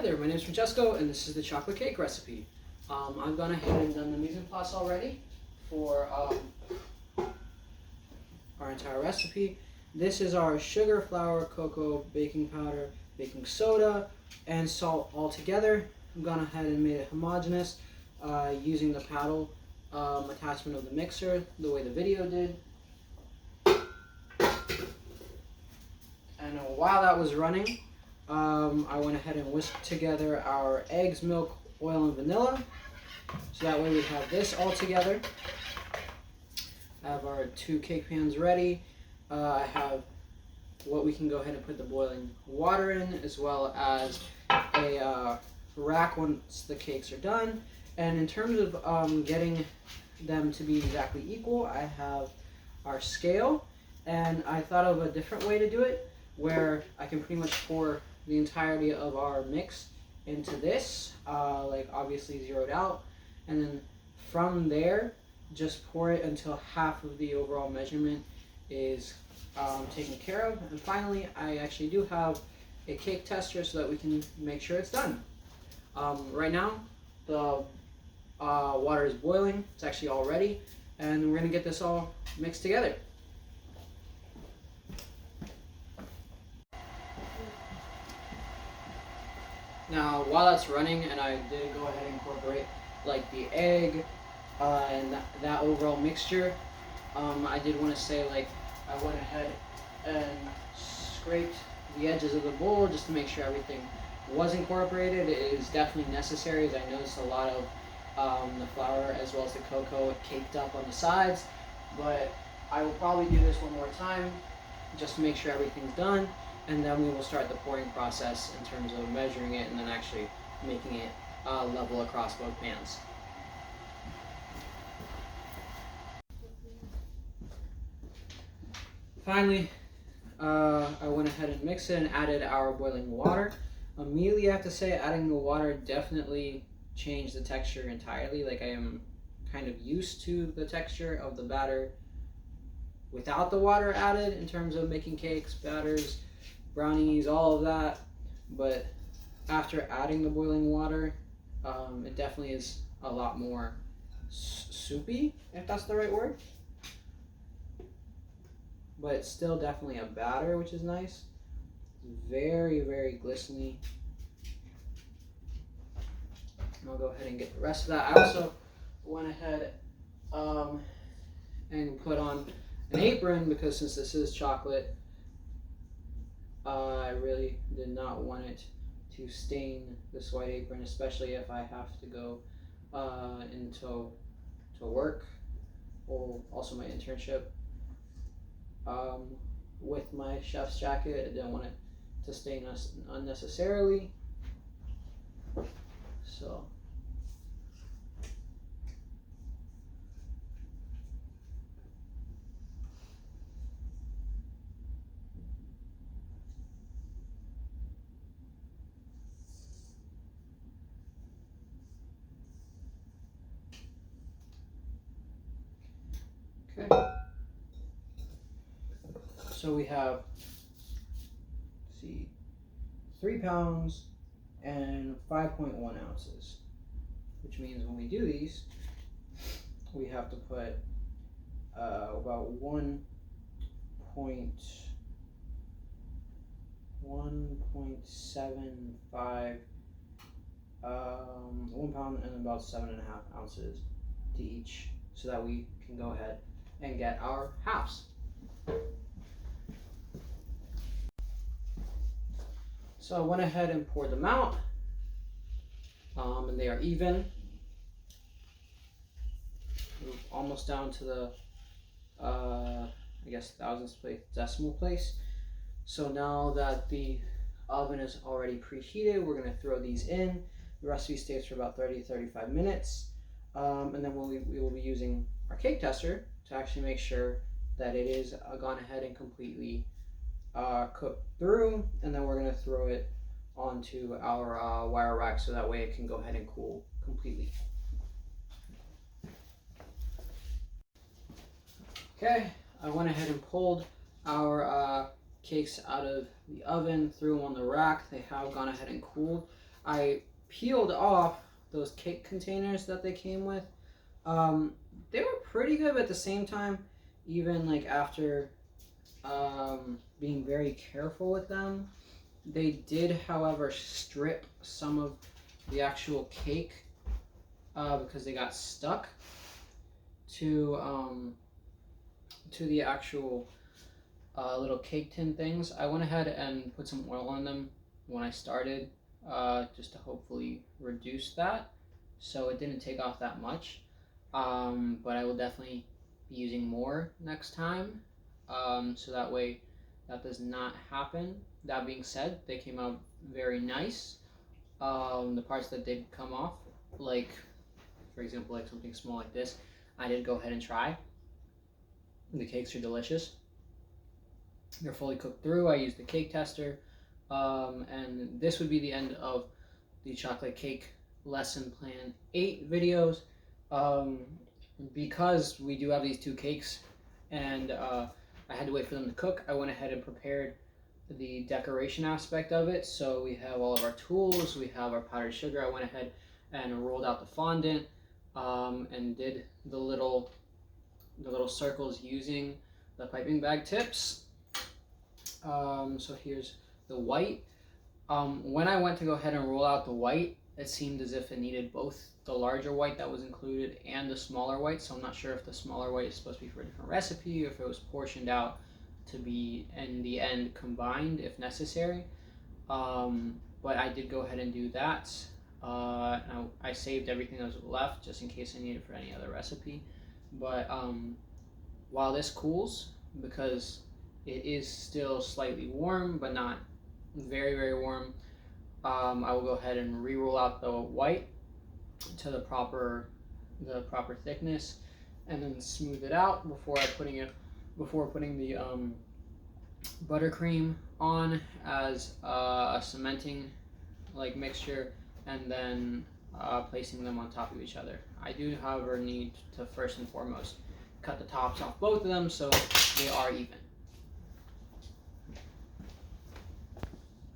there, my name is Francesco and this is the chocolate cake recipe. I've gone ahead and done the mise en place already for our entire recipe. This is our sugar, flour, cocoa, baking powder, baking soda, and salt all together. I've gone ahead and made it homogeneous using the paddle attachment of the mixer the way the video did. And while that was running, I went ahead and whisked together our eggs, milk, oil, and vanilla. So that way we have this all together. I have our 2 cake pans ready. I have what we can go ahead and put the boiling water in, as well as a rack once the cakes are done. And in terms of getting them to be exactly equal, I have our scale, and I thought of a different way to do it, where I can pretty much pour the entirety of our mix into this, like obviously zeroed out, and then from there just pour it until half of the overall measurement is taken care of. And finally, I actually do have a cake tester so that we can make sure it's done. Right now the water is boiling, it's actually all ready, and we're going to get this all mixed together. Now, while that's running, and I did go ahead and incorporate like the egg and that overall mixture, I did want to say, like, I went ahead and scraped the edges of the bowl just to make sure everything was incorporated. It is definitely necessary, as I noticed a lot of the flour as well as the cocoa caked up on the sides. But I will probably do this one more time just to make sure everything's done, and then we will start the pouring process in terms of measuring it and then actually making it level across both pans. Finally, I went ahead and mixed it and added our boiling water. Immediately, I have to say, adding the water definitely changed the texture entirely. Like, I am kind of used to the texture of the batter without the water added in terms of making cakes, batters, brownies, all of that. But after adding the boiling water, it definitely is a lot more soupy, if that's the right word. But it's still definitely a batter, which is nice. Very, very glistening. And I'll go ahead and get the rest of that. I also went ahead and put on an apron, because since this is chocolate, I really did not want it to stain this white apron, especially if I have to go into work, or also my internship. With my chef's jacket, I didn't want it to stain us unnecessarily. So okay. So we have, let's see, 3 pounds and 5.1 ounces, which means when we do these, we have to put about 1.75, 1 pound and about 7.5 ounces to each, so that we can go ahead and get our halves. So I went ahead and poured them out, and they are even. We're almost down to the, I guess, thousandth place, decimal place. So now that the oven is already preheated, we're going to throw these in. The recipe stays for about 30 to 35 minutes. And then we will be using our cake tester to actually make sure that it is gone ahead and completely cooked through, and then we're going to throw it onto our wire rack so that way it can go ahead and cool completely. Okay, I went ahead and pulled our cakes out of the oven, threw them on the rack. They have gone ahead and cooled. I peeled off those cake containers that they came with. They were pretty good, but at the same time, even like after being very careful with them, they did, however, strip some of the actual cake because they got stuck to the actual little cake tin things. I went ahead and put some oil on them when I started, just to hopefully reduce that, so it didn't take off that much. But I will definitely be using more next time, so that way that does not happen. That being said, they came out very nice. The parts that did come off, like for example, like something small like this, I did go ahead and try. The cakes are delicious. They're fully cooked through. I used the cake tester, and this would be the end of the chocolate cake lesson plan 8 videos. Because we do have these 2 cakes and I had to wait for them to cook, I went ahead and prepared the decoration aspect of it. So we have all of our tools, we have our powdered sugar. I went ahead and rolled out the fondant and did the little circles using the piping bag tips. So here's the white. When I went to go ahead and roll out the white, it seemed as if it needed both the larger white that was included and the smaller white. So I'm not sure if the smaller white is supposed to be for a different recipe or if it was portioned out to be in the end combined if necessary. But I did go ahead and do that. I saved everything that was left just in case I need it for any other recipe. But while this cools, because it is still slightly warm but not very, very warm, I will go ahead and re-roll out the white to the proper thickness, and then smooth it out before putting the buttercream on as a cementing like mixture, and then placing them on top of each other. I do, however, need to first and foremost cut the tops off both of them so they are even.